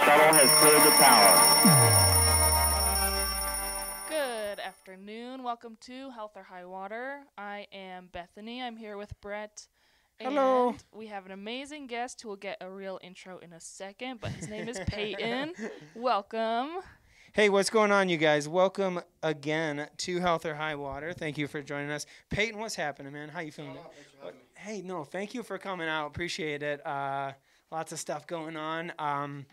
shuttle has cleared the tower. Good afternoon. Welcome to Health or High Water. I am Bethany. I'm here with Brett. Hello. And we have an amazing guest who will get a real intro in a second, but his name is Peyton. Welcome. Hey, what's going on, you guys? Welcome again to Health or High Water. Thank you for joining us. Peyton, what's happening, man? How you feeling? Thanks for having me. Hey, no, thank you for coming out. Appreciate it. Lots of stuff going on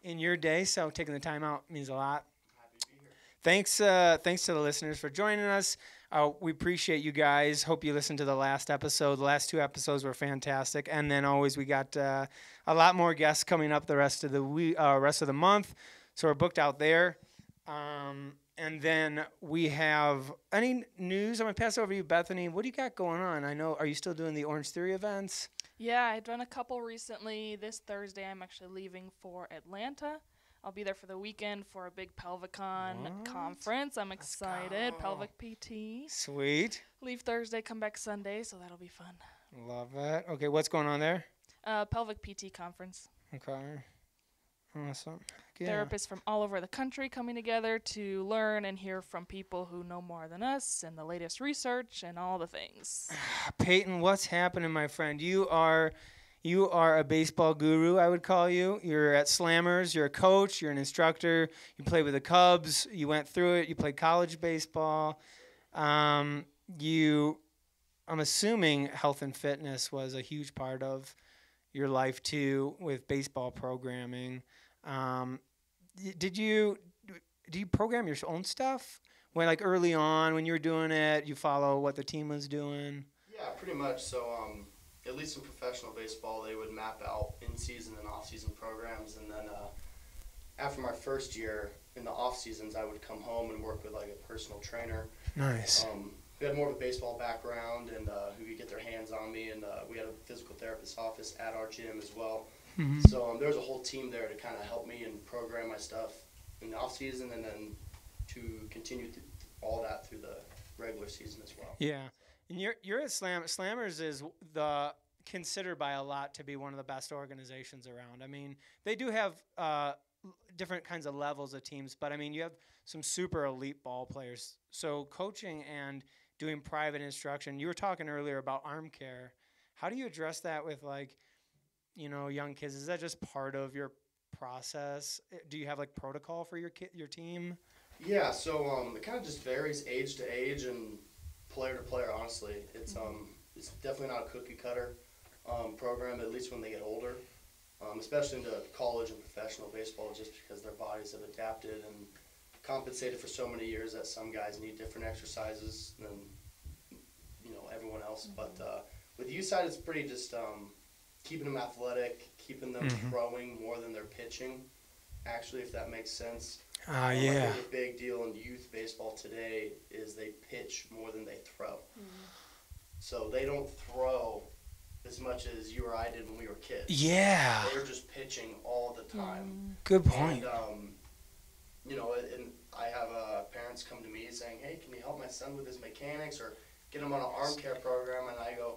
in your day, so taking the time out means a lot. Happy to be here. Thanks to the listeners for joining us. We appreciate you guys. Hope you listened to the last episode. The last two episodes were fantastic, and then always we got a lot more guests coming up the rest of the month. So we're booked out there. And then we have any news. I'm gonna pass it over to you, Bethany. What do you got going on? I know. Are you still doing the Orange Theory events? Yeah, I've done a couple recently. This Thursday, I'm actually leaving for Atlanta. I'll be there for the weekend for a big Pelvicon conference. I'm excited. Pelvic PT. Sweet. Leave Thursday, come back Sunday, so that'll be fun. Love it. Okay, what's going on there? Pelvic PT conference. Okay. Awesome. Yeah. Therapists from all over the country coming together to learn and hear from people who know more than us and the latest research and all the things. Peyton, what's happening, my friend? You are a baseball guru, I would call you. You're at Slammers. You're a coach. You're an instructor. You play with the Cubs. You went through it. You played college baseball. I'm assuming health and fitness was a huge part of your life too, with baseball programming. Do you program your own stuff when, like, early on when you were doing it, you follow what the team was doing? Yeah, pretty much. So, at least in professional baseball, they would map out in-season and off-season programs, and then after my first year in the off-seasons, I would come home and work with like a personal trainer. Nice. Who had more of a baseball background and who could get their hands on me, and we had a physical therapist office at our gym as well. Mm-hmm. So there was a whole team there to kind of help me and program my stuff in the off season, and then to continue all that through the regular season as well. Yeah, and you're at Slammers is considered by a lot to be one of the best organizations around. I mean, they do have different kinds of levels of teams, but I mean, you have some super elite ball players. So coaching and doing private instruction. You were talking earlier about arm care. How do you address that with, like, young kids? Is that just part of your process? Do you have like protocol for your team? Yeah, so it kind of just varies age to age and player to player. Honestly, it's definitely not a cookie cutter program, at least when they get older, especially into college and professional baseball, just because their bodies have adapted and compensated for so many years that some guys need different exercises than everyone else. But with the youth side, it's pretty just keeping them athletic, keeping them throwing more than they're pitching, actually, if that makes sense. Yeah. I think a big deal in youth baseball today is they pitch more than they throw. So they don't throw as much as you or I did when we were kids. Yeah. They're just pitching all the time. Good point. And, and I have parents come to me saying, hey, can you help my son with his mechanics or get him on an arm care program? And I go,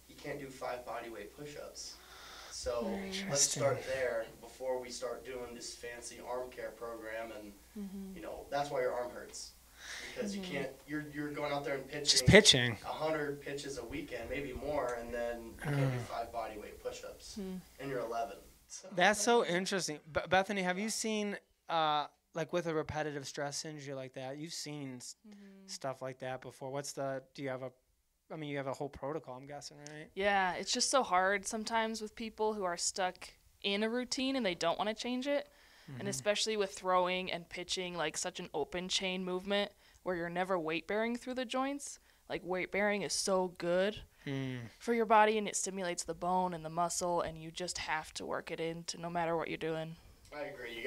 he can't do 5 bodyweight push-ups. So let's start there before we start doing this fancy arm care program. And, that's why your arm hurts. Because you can't, you're going out there and pitching. Just pitching. 100 pitches a weekend, maybe more, and then you can't do 5 bodyweight push-ups. And you're 11. So. That's so interesting. Bethany, have you seen, like with a repetitive stress injury like that, you've seen stuff like that before. You have a whole protocol, I'm guessing, right? Yeah, it's just so hard sometimes with people who are stuck in a routine and they don't want to change it. And especially with throwing and pitching, like such an open chain movement where you're never weight bearing through the joints. Like, weight bearing is so good for your body, and it stimulates the bone and the muscle, and you just have to work it into no matter what you're doing. I agree.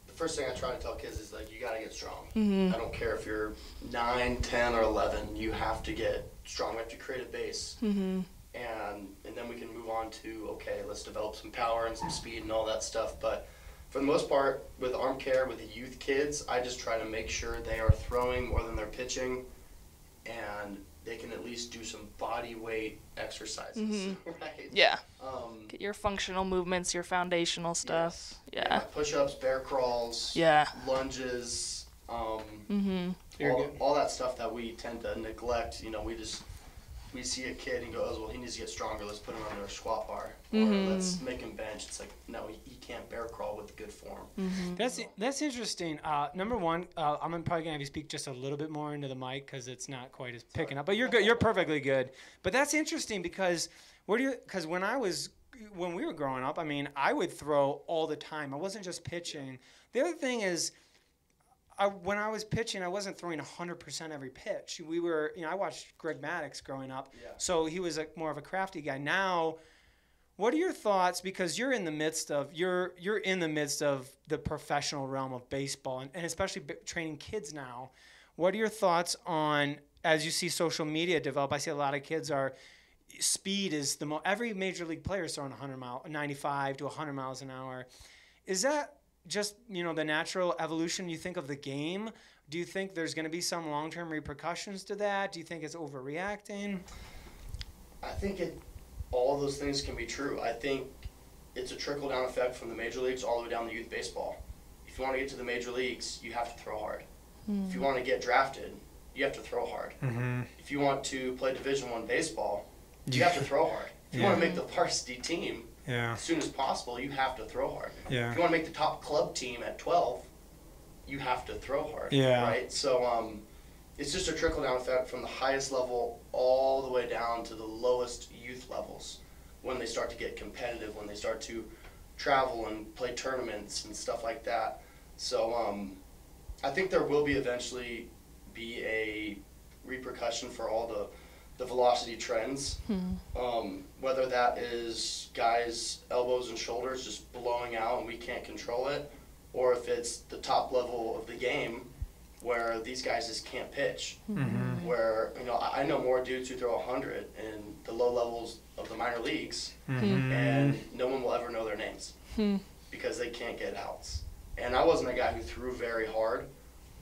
The first thing I try to tell kids is, like, you got to get strong. I don't care if you're 9, 10, or 11. You have to get strong. We have to create a base. And then we can move on to, okay, let's develop some power and some speed and all that stuff. But for the most part, with arm care, with the youth kids, I just try to make sure they are throwing more than they're pitching. And they can at least do some body weight exercises, right? Yeah. Get your functional movements, your foundational stuff. Yes. Yeah. Like push-ups, bear crawls, lunges, all that stuff that we tend to neglect. You know, we see a kid and go, oh, well, he needs to get stronger. Let's put him under a squat bar, or let's make him bench. It's like, no, he can't bear crawl with good form. That's interesting. Number one, I'm probably gonna have you speak just a little bit more into the mic because it's not quite as picking up. But you're good. You're perfectly good. But that's interesting because because when we were growing up, I mean, I would throw all the time. I wasn't just pitching. The other thing is, when I was pitching, I wasn't throwing 100% every pitch. I watched Greg Maddux growing up, so he was more of a crafty guy. Now, what are your thoughts? Because you're in the midst of the professional realm of baseball, and especially training kids now. What are your thoughts on, as you see social media develop? I see a lot of kids speed is every major league player is throwing 95 to 100 miles an hour. Is that just, the natural evolution you think of the game? Do you think there's going to be some long-term repercussions to that? Do you think it's overreacting? I think all of those things can be true. I think it's a trickle-down effect from the major leagues all the way down to youth baseball. If you want to get to the major leagues, you have to throw hard. If you want to get drafted, you have to throw hard. If you want to play Division I baseball, you have to throw hard. If you want to make the varsity team, as soon as possible, you have to throw hard. If you want to make the top club team at 12, you have to throw hard. Right? So it's just a trickle-down effect from the highest level all the way down to the lowest youth levels when they start to get competitive, when they start to travel and play tournaments and stuff like that. So I think there will eventually be a repercussion for all the velocity trends, whether that is guys' elbows and shoulders just blowing out and we can't control it, or if it's the top level of the game where these guys just can't pitch. Where, I know more dudes who throw 100 in the low levels of the minor leagues, and no one will ever know their names because they can't get outs. And I wasn't a guy who threw very hard,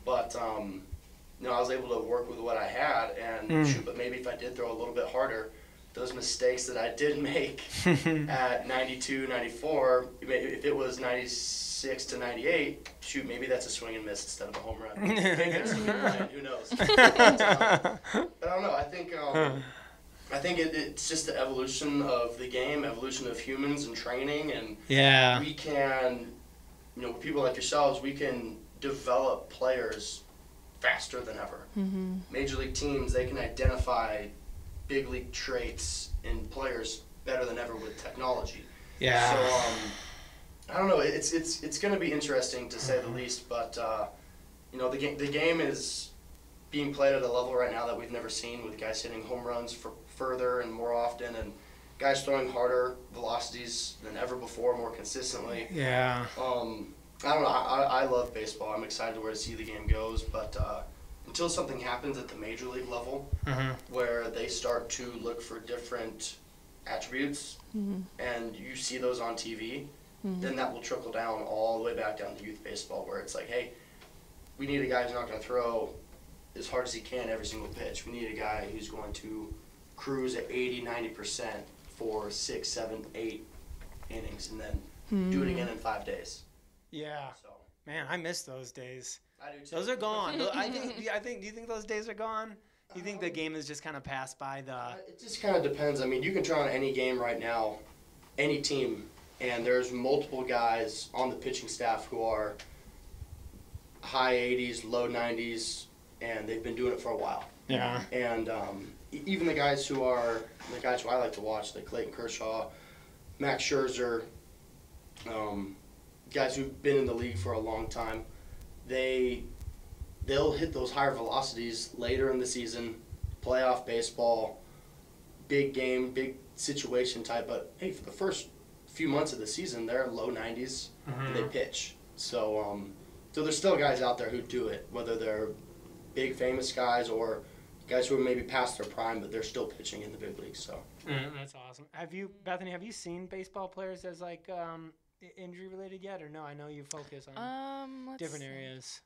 but I was able to work with what I had, and shoot, but maybe if I did throw a little bit harder, those mistakes that I did make at 92, 94, if it was 96 to 98, shoot, maybe that's a swing and miss instead of a home run. Who knows? But, I don't know. I think it's just the evolution of the game, evolution of humans and training, and we can, with people like yourselves, we can develop players faster than ever. Major league teams, they can identify big league traits in players better than ever with technology. So I don't know. It's going to be interesting to say the least. But the game is being played at a level right now that we've never seen, with guys hitting home runs further and more often, and guys throwing harder velocities than ever before, more consistently. I don't know. I love baseball. I'm excited where to see the game goes, but until something happens at the major league level, where they start to look for different attributes, and you see those on TV, then that will trickle down all the way back down to youth baseball, where it's like, hey, we need a guy who's not going to throw as hard as he can every single pitch. We need a guy who's going to cruise at 80, 90% for 6, 7, 8 innings, and then do it again in 5 days. So. Man, I miss those days. I do too. Those are gone. I think. Do you think those days are gone? Do you think the game has just kind of passed by the? It just kind of depends. I mean, you can turn on any game right now, any team, and there's multiple guys on the pitching staff who are high 80s, low 90s, and they've been doing it for a while. And even the guys who I like to watch, like Clayton Kershaw, Max Scherzer, guys who've been in the league for a long time, they'll hit those higher velocities later in the season, playoff baseball, big game, big situation type. But hey, for the first few months of the season, they're low 90s and they pitch. So there's still guys out there who do it, whether they're big famous guys or guys who are maybe past their prime, but they're still pitching in the big leagues. So that's awesome. Bethany, have you seen baseball players as like injury related yet, or no? I know you focus on different areas.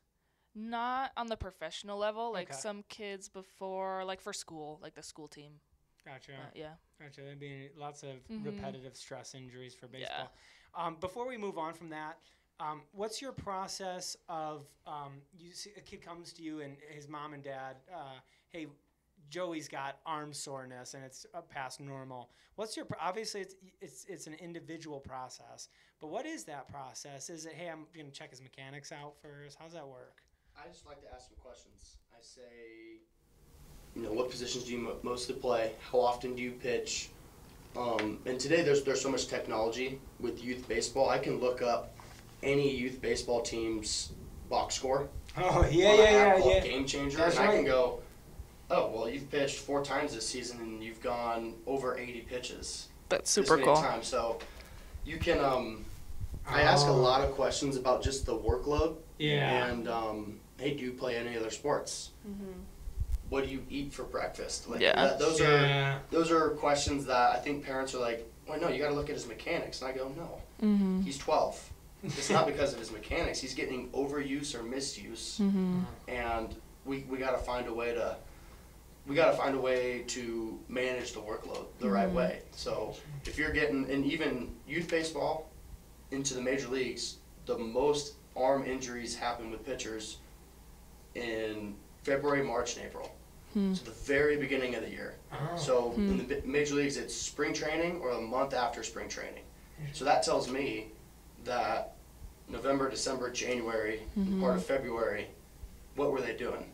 Not on the professional level. Like Okay. some kids before, like for school, like the school team. Gotcha. Yeah. Gotcha. There'd be lots of Mhm. repetitive stress injuries for baseball. Before we move on from that, what's your process of you see a kid comes to you and his mom and dad, hey, Joey's got arm soreness and it's past normal. What's your obviously it's an individual process, but what is that process? Is it, hey, I'm gonna check his mechanics out first? How's that work? I just like to ask some questions. I say, what positions do you mostly play? How often do you pitch? And today there's so much technology with youth baseball. I can look up any youth baseball team's box score. Oh on an app called yeah. Game Changer, That's and I can right. go, oh well, you've pitched 4 times this season and you've gone over 80 pitches. That's this super many cool. times. So you can. I ask a lot of questions about just the workload. Yeah. And hey, do you play any other sports? Mhm. What do you eat for breakfast? Like Yeah. those are questions that I think parents are like, well, no, you got to look at his mechanics. And I go, no, Mhm. he's 12. It's not because of his mechanics. He's getting overuse or misuse, Mhm. and we got to find a way to manage the workload the right way. So if you're getting, and even youth baseball into the major leagues, the most arm injuries happen with pitchers in February, March, and April. So the very beginning of the year. Oh. So in the major leagues, it's spring training or a month after spring training. So that tells me that November, December, January, and part of February, what were they doing?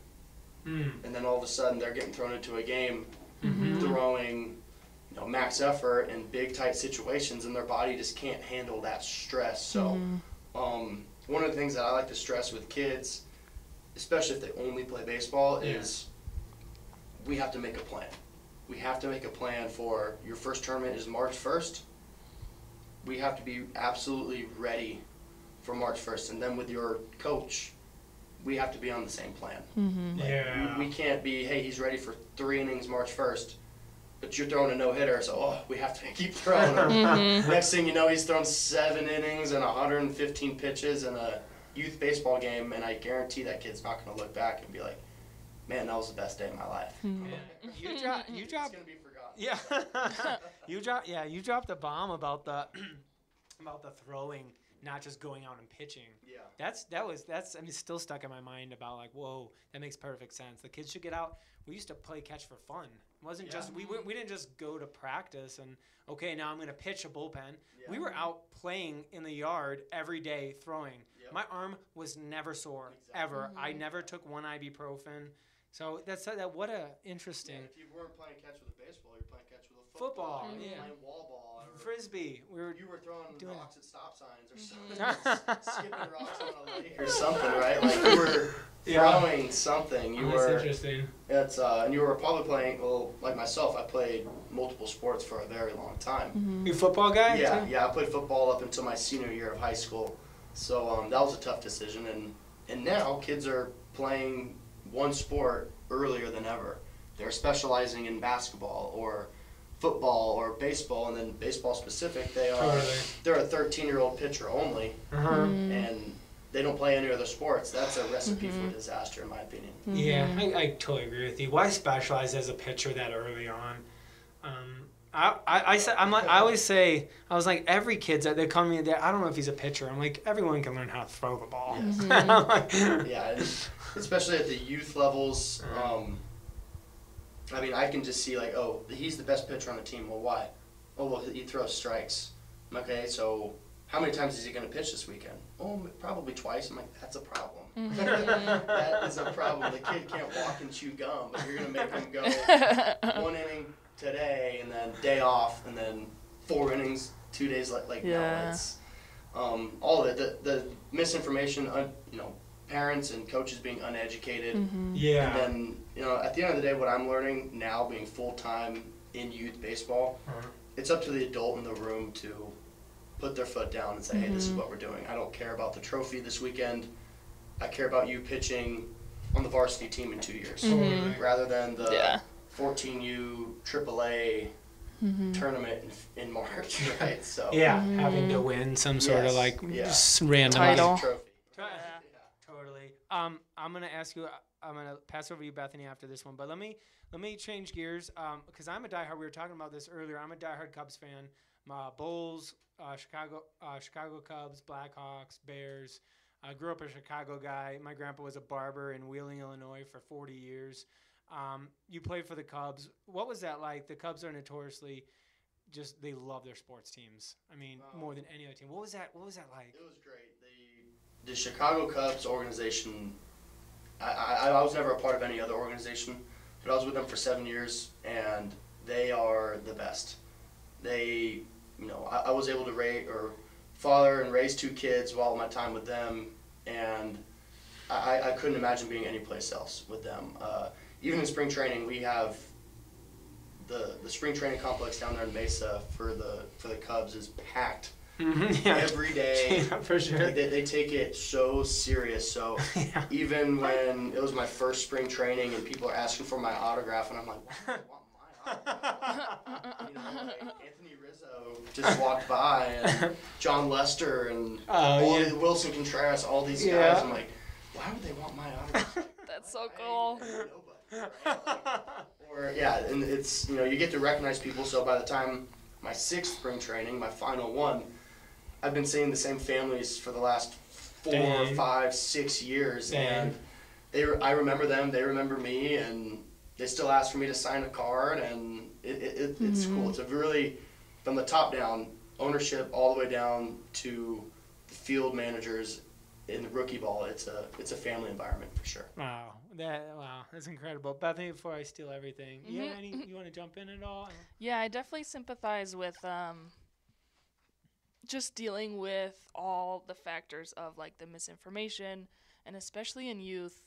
And then all of a sudden they're getting thrown into a game, throwing max effort in big tight situations, and their body just can't handle that stress. So one of the things that I like to stress with kids, especially if they only play baseball, is we have to make a plan. We have to make a plan for your first tournament is March 1st. We have to be absolutely ready for March 1st. And then with your coach, we have to be on the same plan. Yeah. We can't be, hey, he's ready for 3 innings March 1st, but you're throwing a no-hitter, so we have to keep throwing him. Next thing you know, he's thrown 7 innings and 115 pitches in a youth baseball game, and I guarantee that kid's not going to look back and be like, man, that was the best day of my life. You It's dropped going to be forgotten. Yeah. you dropped a bomb about the throwing, not just going out and pitching. Yeah. That's still stuck in my mind about like, whoa, that makes perfect sense. The kids should get out. We used to play catch for fun. It wasn't just we didn't just go to practice and okay, now I'm going to pitch a bullpen. Yeah. We were out playing in the yard every day throwing. Yep. My arm was never sore ever. I never took one ibuprofen. So that's what a interesting If you weren't playing catch with a baseball, you're playing catch with a Football, You're yeah. playing wall ball. Or frisbee. you were throwing doing rocks at stop signs or something. Skipping rocks on a lake or something, right? Like you were throwing something. You That's were. interesting. It's and you were probably playing. Well, like myself, I played multiple sports for a very long time. You a football guy? Yeah, too? yeah. I played football up until my senior year of high school. So that was a tough decision, and now kids are playing one sport earlier than ever. They're specializing in basketball or football or baseball, and then baseball specific. They're a 13-year-old pitcher only, and they don't play any other sports. That's a recipe for disaster, in my opinion. Yeah, I totally agree with you. Why specialize as a pitcher that early on? I always say, I was like, every kid's they come to me, I don't know if he's a pitcher. I'm like, everyone can learn how to throw the ball. Yes. Yeah, and especially at the youth levels. I mean, I can just see like, oh, he's the best pitcher on the team. Well, why? Oh, well, he throws strikes. Okay, so how many times is he going to pitch this weekend? Oh, probably twice. I'm like, that's a problem. That is a problem. The kid can't walk and chew gum, but you're going to make him go 1 inning today and then day off and then 4 innings 2 days like no, it's all of it. The misinformation, parents and coaches being uneducated. Yeah. And then, at the end of the day, what I'm learning now being full-time in youth baseball, it's up to the adult in the room to put their foot down and say, hey, this is what we're doing. I don't care about the trophy this weekend. I care about you pitching on the varsity team in 2 years. Rather than the 14U AAA tournament in March, right? So having to win some sort of like Yeah. random Title. trophy. Totally. I'm gonna ask you. I'm gonna pass over to you, Bethany, after this one. But let me change gears because I'm a diehard. We were talking about this earlier. I'm a diehard Cubs fan. Bulls, Chicago Cubs, Blackhawks, Bears. I grew up a Chicago guy. My grandpa was a barber in Wheeling, Illinois for 40 years. You played for the Cubs. What was that like? The Cubs are notoriously they love their sports teams. I mean, more than any other team. What was that like? It was great. The Chicago Cubs organization, I was never a part of any other organization, but I was with them for 7 years, and they are the best. They, I was able to father and raise 2 kids while my time with them, and I couldn't imagine being anyplace else with them. Even in spring training, we have the spring training complex down there in Mesa for the Cubs is packed. Every day. Yeah, for sure. They take it so serious. So even when it was my first spring training and people are asking for my autograph, and I'm like, why do you want my autograph? Anthony Rizzo just walked by, and John Lester, and Wilson Contreras, all these guys. I'm like, why would they want my autograph? That's so cool. Nobody, right? And it's you get to recognize people. So by the time my 6th spring training, my final one, I've been seeing the same families for the last 4, 5, 6 years, and I remember them, they remember me, and they still ask for me to sign a card, and it's cool. It's a really, from the top down, ownership all the way down to the field managers in the rookie ball. It's a family environment for sure. Wow, that's incredible. Bethany, before I steal everything, you want to jump in at all? Yeah, I definitely sympathize with just dealing with all the factors of like the misinformation, and especially in youth,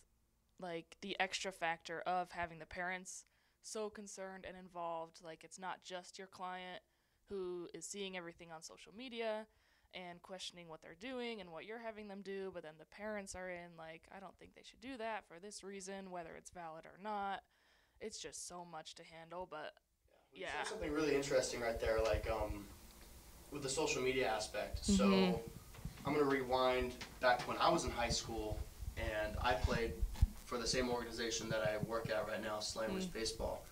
like the extra factor of having the parents so concerned and involved. Like, it's not just your client who is seeing everything on social media and questioning what they're doing and what you're having them do, but then the parents are in like, I don't think they should do that for this reason, whether it's valid or not. It's just so much to handle. But You said something really interesting right there, like with the social media aspect. So I'm going to rewind back to when I was in high school, and I played for the same organization that I work at right now, Slammers Baseball.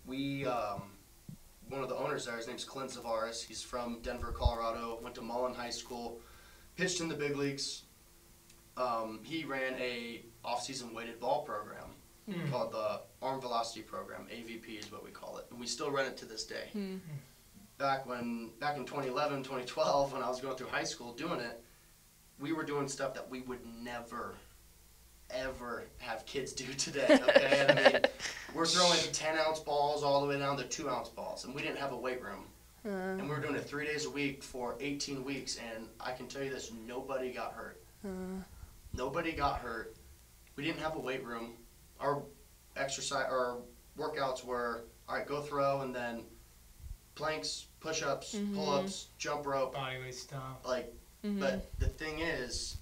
We, one of the owners there, his name's Clint Zavaris. He's from Denver, Colorado, went to Mullen High School, pitched in the big leagues. He ran a off-season weighted ball program called the Arm Velocity Program, AVP is what we call it. And we still run it to this day. Back in 2011, 2012, when I was going through high school doing it, we were doing stuff that we would never, ever have kids do today, okay? I mean, we're throwing 10-ounce balls all the way down to 2-ounce balls, and we didn't have a weight room. And we were doing it 3 days a week for 18 weeks, and I can tell you this, nobody got hurt. Nobody got hurt. We didn't have a weight room. Our workouts were, all right, go throw, and then planks, push-ups, pull-ups, jump rope. Bodyweight stuff. But the thing is,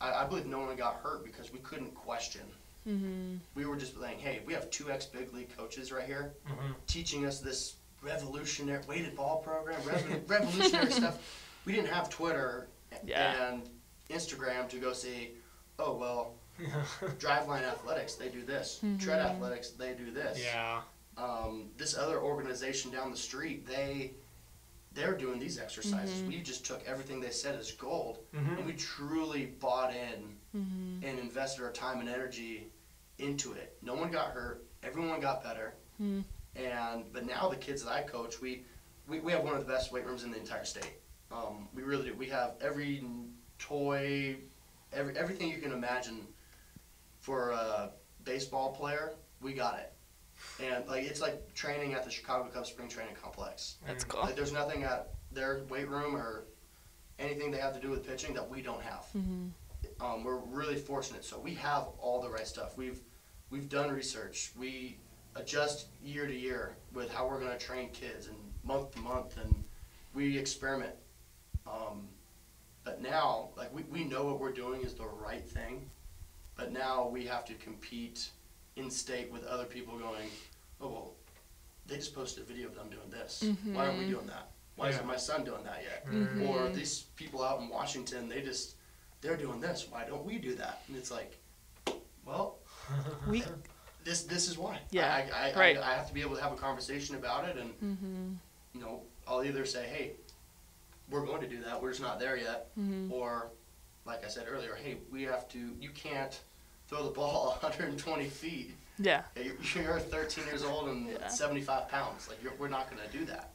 I believe no one got hurt because we couldn't question. We were just saying, hey, we have 2 ex-big league coaches right here teaching us this revolutionary weighted ball program, revolutionary stuff. We didn't have Twitter and Instagram to go see, oh, well, Driveline Athletics, they do this. Tread Athletics, they do this. Yeah. This other organization down the street, they're doing these exercises. We just took everything they said as gold, and we truly bought in and invested our time and energy into it. No one got hurt. Everyone got better. But now the kids that I coach, we have one of the best weight rooms in the entire state. We really do. We have every toy, everything you can imagine for a baseball player, we got it. And it's like training at the Chicago Cubs spring training complex. That's cool. Like, there's nothing at their weight room or anything they have to do with pitching that we don't have. We're really fortunate. So we have all the right stuff. We've done research. We adjust year to year with how we're going to train kids and month to month, and we experiment. But now, we know what we're doing is the right thing, but now we have to compete in state with other people going, oh, well, they just posted a video of them doing this. Why aren't we doing that? Why isn't my son doing that yet? Or these people out in Washington, they're doing this. Why don't we do that? And it's like, Well, We this is why. Yeah, I right. I have to be able to have a conversation about it, and you know, I'll either say, hey, we're going to do that. We're just not there yet, or like I said earlier, hey, we have to. You can't throw the ball 120 feet. yeah. You're 13 years old and 75 pounds. Like we're not going to do that,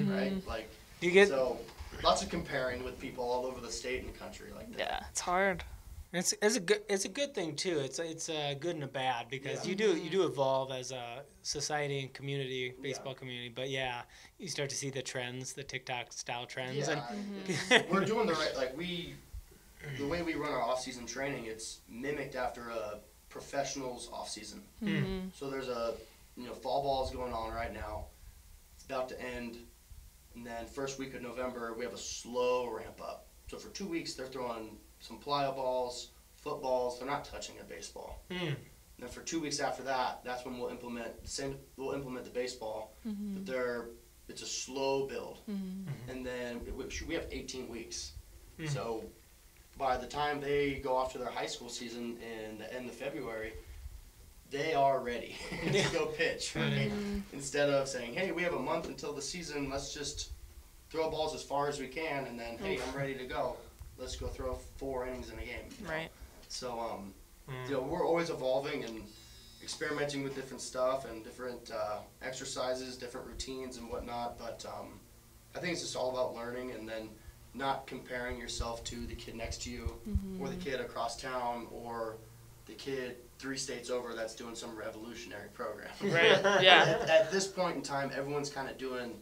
right? Like Do you get? so. Lots of comparing with people all over the state and the country like that. Yeah, it's hard. It's a good thing too. It's a good and a bad because Yeah. you do evolve as a society and community, baseball community. But yeah, you start to see the trends, the TikTok style trends, Yeah, and we're doing the right. Like the way we run our off-season training, it's mimicked after a professional's off-season. So there's fall ball is going on right now. It's about to end, and then first week of November we have a slow ramp up. So for 2 weeks they're throwing some plyo balls, footballs. They're not touching a baseball. And then for 2 weeks after that, that's when we'll implement the baseball. But it's a slow build, and then we have 18 weeks. So by the time they go off to their high school season in the end of February, they are ready to go pitch. Right? Instead of saying, hey, we have a month until the season, let's just throw balls as far as we can, and then, hey, I'm ready to go. Let's go throw 4 innings in a game. Right. So, we're always evolving and experimenting with different stuff and different exercises, different routines and whatnot. But I think it's just all about learning and then not comparing yourself to the kid next to you or the kid across town or the kid 3 states over that's doing some revolutionary program. Right. Yeah. At this point in time, everyone's kind of doing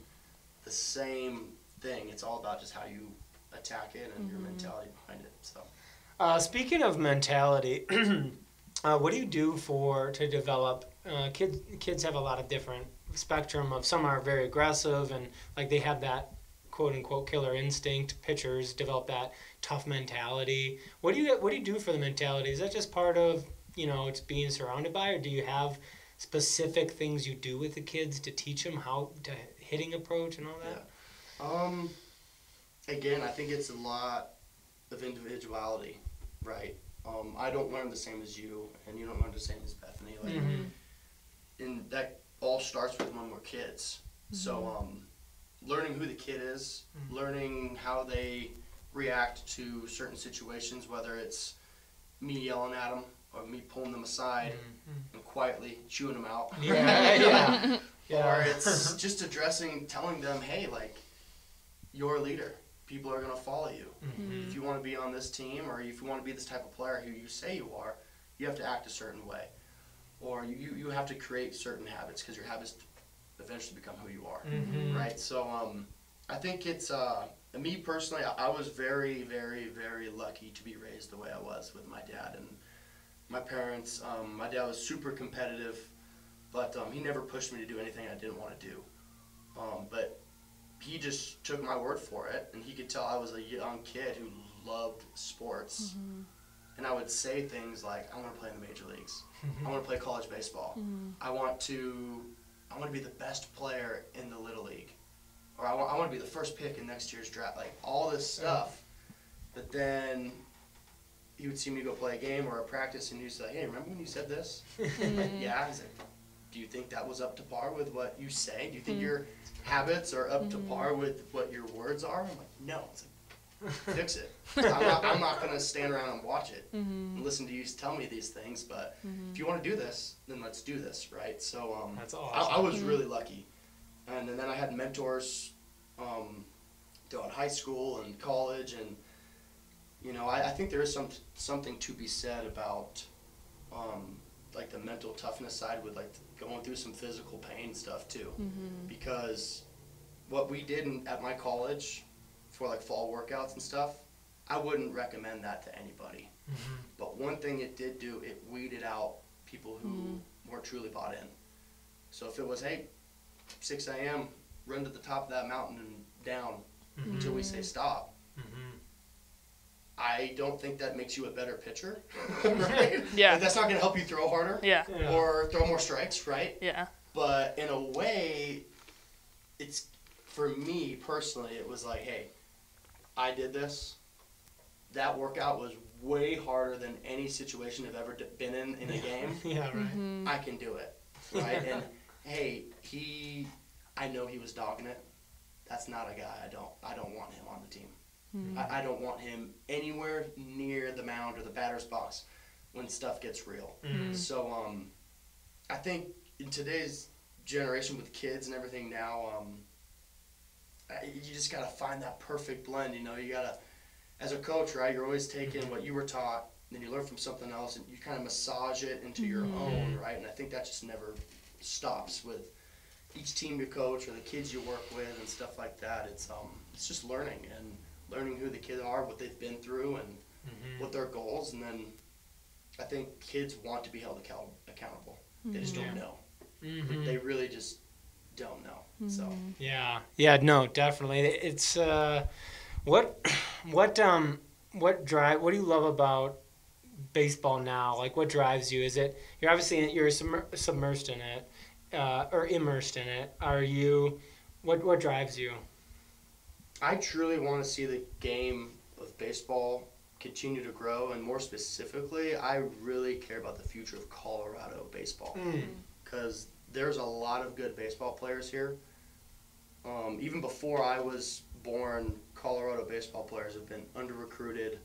the same thing. It's all about just how you attack it and your mentality behind it. So, speaking of mentality, what do you do to develop? Kids have a lot of different spectrum of some are very aggressive and like they have that quote unquote killer instinct. Pitchers develop that tough mentality. What do you do for the mentality? Is that just part of it's being surrounded by, or do you have specific things you do with the kids to teach them how to hitting approach and all that? Yeah. Again, I think it's a lot of individuality, right? I don't learn the same as you, and you don't learn the same as Bethany. Like, and that all starts with when we're kids. So, learning who the kid is, learning how they react to certain situations, whether it's me yelling at them or me pulling them aside and quietly chewing them out. Or it's just telling them, hey, like, you're a leader. People are going to follow you. If you want to be on this team or if you want to be this type of player who you say you are, you have to act a certain way. Or you have to create certain habits because your habits eventually become who you are, right? So I think it's, me personally, I was very, very, very lucky to be raised the way I was with my dad and my parents. My dad was super competitive, but he never pushed me to do anything I didn't want to do. But he just took my word for it, and he could tell I was a young kid who loved sports. And I would say things like, I want to play in the major leagues. I want to play college baseball. I want to be the best player in the Little League. Or I want to be the first pick in next year's draft. Like, all this stuff. But then he would see me go play a game or a practice, and he'd say, hey, remember when you said this? Yeah. He's like, do you think that was up to par with what you say? Do you think your habits are up to par with what your words are? I'm like, no. It's like, fix it. I'm not going to stand around and watch it and listen to you tell me these things. But if you want to do this, then let's do this, right? So that's awesome. I was really lucky. And then I had mentors throughout high school and college. And, I think there is something to be said about like the mental toughness side with like going through some physical pain stuff too. Because what we did at my college for like fall workouts and stuff, I wouldn't recommend that to anybody. But one thing it did do, it weeded out people who weren't truly bought in. So if it was, hey, 6 a.m., run to the top of that mountain and down until we say stop, I don't think that makes you a better pitcher, right? Yeah. Like, that's not going to help you throw harder or throw more strikes, right? Yeah. But in a way, it's, for me personally, it was like, hey, I did this. that workout was way harder than any situation I've ever been in a game. Yeah, right. I can do it, right? And hey, I know he was dogging it. That's not a guy I don't want him on the team. I don't want him anywhere near the mound or the batter's box when stuff gets real. So I think in today's generation with kids and everything now, you just got to find that perfect blend. You know, you got to, as a coach, right, you're always taking what you were taught, then you learn from something else, and you kind of massage it into your own, right? And I think that just never stops with each team you coach or the kids you work with and stuff like that. It's just learning who the kids are, what they've been through, and what their goals. And then I think kids want to be held accountable. They just don't know. They really just don't know. So yeah, no, definitely. It's what do you love about baseball now? Like, what drives you? Is it you're obviously submersed in it, or immersed in it? Are you? What drives you? I truly want to see the game of baseball continue to grow, and more specifically, I really care about the future of Colorado baseball, because there's a lot of good baseball players here. Even before I was born, Colorado baseball players have been under-recruited,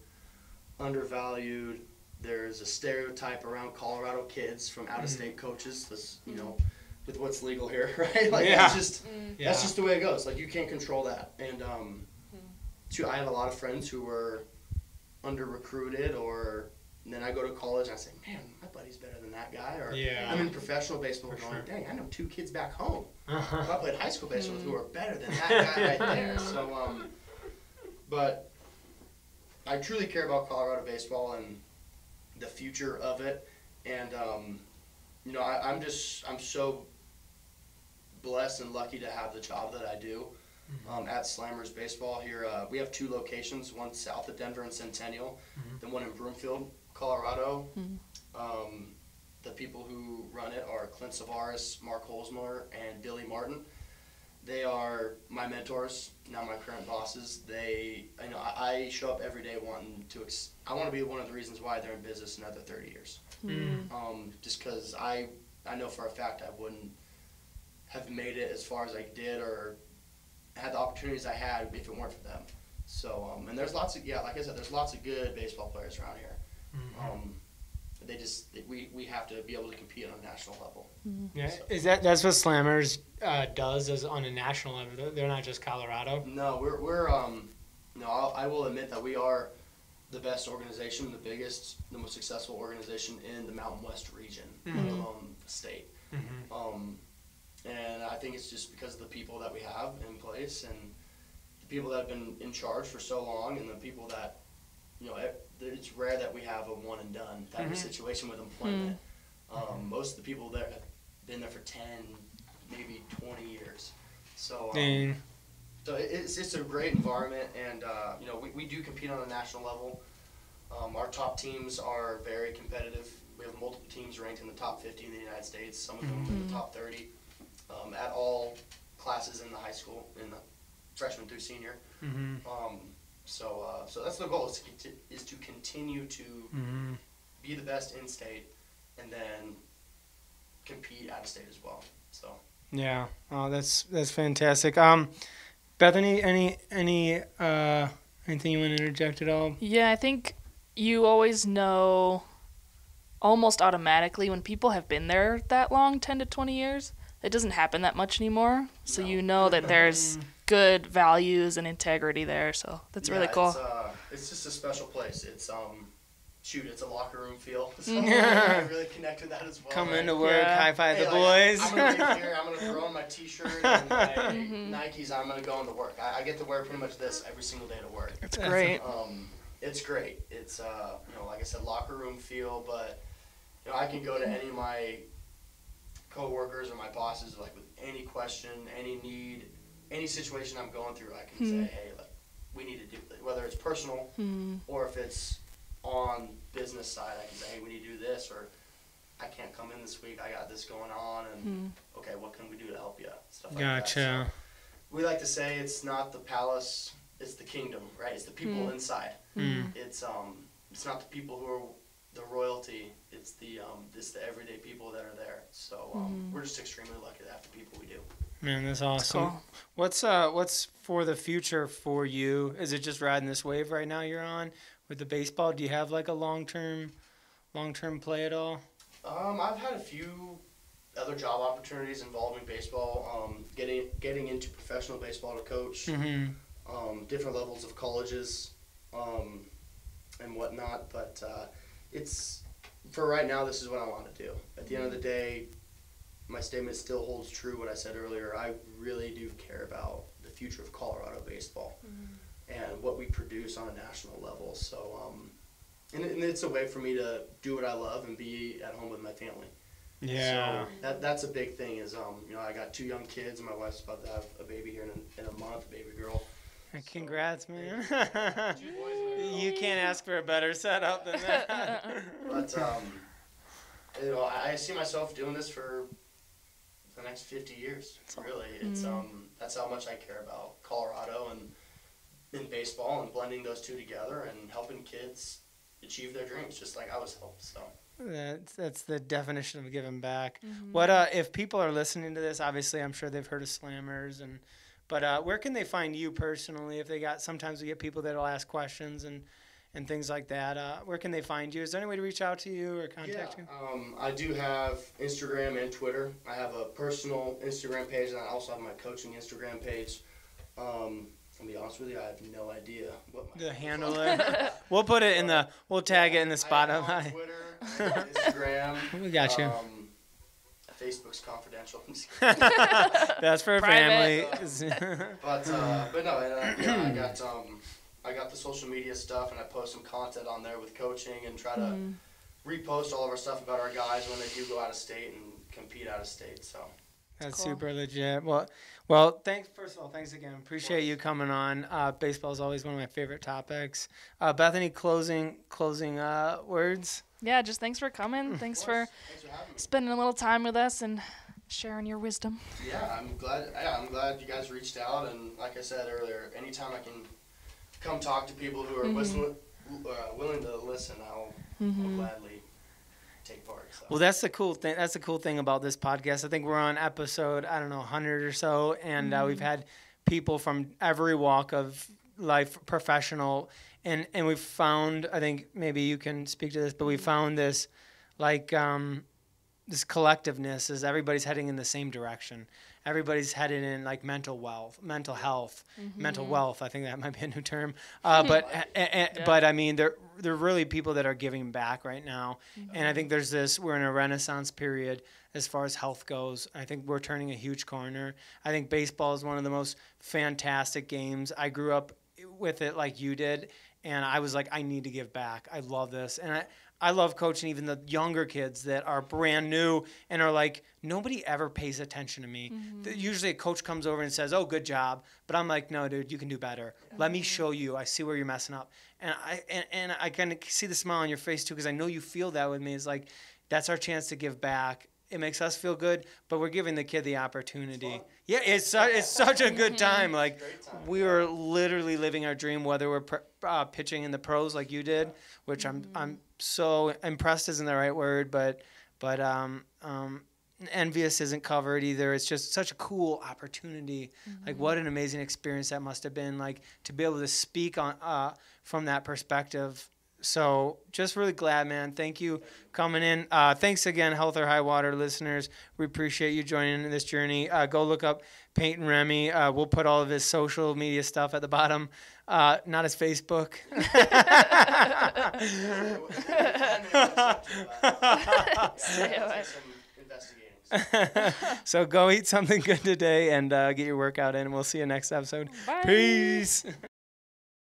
undervalued. There's a stereotype around Colorado kids from out-of-state coaches, you know, with what's legal here, right? Like, that's just the way it goes. Like, you can't control that. And I have a lot of friends who were under-recruited, and then I go to college and I say, man, my buddy's better than that guy. Or I'm in professional baseball going, dang, I know 2 kids back home who I played high school baseball with who are better than that guy right there. So, but I truly care about Colorado baseball and the future of it. And, you know, I'm so blessed and lucky to have the job that I do at Slammers Baseball here. We have 2 locations, one south of Denver and Centennial, then one in Broomfield, Colorado. The people who run it are Clint Savaris, Mark Holzmer, and Billy Martin. They are my mentors, now my current bosses. I show up every day wanting to, I want to be one of the reasons why they're in business another 30 years. Just because I know for a fact I wouldn't have made it as far as I did or had the opportunities I had if it weren't for them. So, and there's lots of, like I said, there's lots of good baseball players around here. We have to be able to compete on a national level. Yeah, so. That's what Slammers does is on a national level. They're not just Colorado. No, we're I will admit that we are the best organization, the biggest, the most successful organization in the Mountain West region, let alone the state. And I think it's just because of the people that we have in place and the people that have been in charge for so long, and the people that, you know, it's rare that we have a one and done type of situation with employment. Most of the people there have been there for 10, maybe 20 years. So, so it's a great environment, and you know, we do compete on a national level. Our top teams are very competitive. We have multiple teams ranked in the top 50 in the United States, some of them in the top 30, at all classes in the high school, in the freshman through senior. So that's the goal, is to continue to be the best in state, and then compete out of state as well. So yeah, oh, that's fantastic. Bethany, anything you want to interject at all? Yeah, I think you always know almost automatically when people have been there that long, 10 to 20 years. It doesn't happen that much anymore. So you know that there's good values and integrity there. So that's really cool. It's just a special place. It's it's a locker room feel. So I really connect with that as well. Come into work, high five the boys. I'm gonna leave here. I'm gonna throw on my T-shirt and my Nikes. I'm gonna go into work. I get to wear pretty much this every single day to work. It's great. It's great. It's you know, like I said, locker room feel. But you know, I can go to any of my coworkers or my bosses, like with any question, any need, any situation I'm going through. I can say, hey, like, we need to do, whether it's personal or if it's on business side, I can say, hey, we need to do this, or I can't come in this week, I got this going on, and okay, what can we do to help you? Stuff like that. So we like to say it's not the palace it's the kingdom, right? It's the people inside. It's not the people who are the royalty. It's the everyday people that are there. So we're just extremely lucky to have the people we do. Man, that's awesome. Cool. What's for the future for you? Is it just riding this wave right now you're on with the baseball? Do you have like a long-term play at all? I've had a few other job opportunities involving baseball. Getting into professional baseball to coach, different levels of colleges, and whatnot. But it's for right now. This is what I want to do. At the end of the day, my statement still holds true. What I said earlier, I really do care about the future of Colorado baseball and what we produce on a national level. So, and it's a way for me to do what I love and be at home with my family. Yeah. So that's a big thing. Is I got 2 young kids, and my wife's about to have a baby here in a month, a baby girl. Congrats, man. You can't ask for a better setup than that. But I see myself doing this for the next 50 years. Really, it's that's how much I care about Colorado and in baseball, and blending those two together and helping kids achieve their dreams, just like I was helped. So. That's the definition of giving back. What if people are listening to this? Obviously, I'm sure they've heard of Slammers, but where can they find you personally? If they sometimes we get people that'll ask questions and things like that. Where can they find you? Is there any way to reach out to you or contact you? I do have Instagram and Twitter. I have a personal Instagram page, and I also have my coaching Instagram page. I'll be honest with you, I have no idea what my handle is. We'll put it in we'll tag it in the spot of on Twitter, Instagram. We got you. Facebook's confidential. That's for family. But no, I got the social media stuff, and I post some content on there with coaching and try to repost all of our stuff about our guys when they do go out of state and compete out of state. So. That's cool. Super legit. Well, thanks. First of all, thanks again. Appreciate you coming on. Baseball is always one of my favorite topics. Bethany, closing words? Yeah, just thanks for coming. Thanks for spending a little time with us and sharing your wisdom. Yeah, I'm glad you guys reached out. And like I said earlier, anytime I can come talk to people who are willing to listen, I'll gladly take part. So. Well, that's the cool thing. That's the cool thing about this podcast. I think we're on episode 100 or so, and we've had people from every walk of life, professional, and we've found. I think maybe you can speak to this, but we found this this collectiveness is everybody's heading in the same direction. Everybody's headed in like mental health, mental wealth. I think that might be a new term. But I mean, they're really people that are giving back right now. And I think we're in a renaissance period as far as health goes. I think we're turning a huge corner. I think baseball is one of the most fantastic games. I grew up with it like you did, and I was like, I need to give back. I love this. And I love coaching even the younger kids that are brand new and are like, nobody ever pays attention to me. Usually a coach comes over and says, oh, good job. But I'm like, no, dude, you can do better. Let me show you. I see where you're messing up. And I kind of see the smile on your face, too, because I know you feel that with me. It's like, that's our chance to give back. It makes us feel good, but we're giving the kid the opportunity. Yeah, it's such a good time. Like, we were literally living our dream, whether we're pitching in the pros like you did, which I'm so impressed isn't the right word, but envious isn't covered either. It's just such a cool opportunity. Like, what an amazing experience that must have been, like, to be able to speak on from that perspective. So just really glad, man. Thank you coming in. Thanks again, Health or High Water listeners. We appreciate you joining in this journey. Go look up Peyton Remy. We'll put all of his social media stuff at the bottom. Not his Facebook. So go eat something good today and get your workout in. We'll see you next episode. Bye. Peace.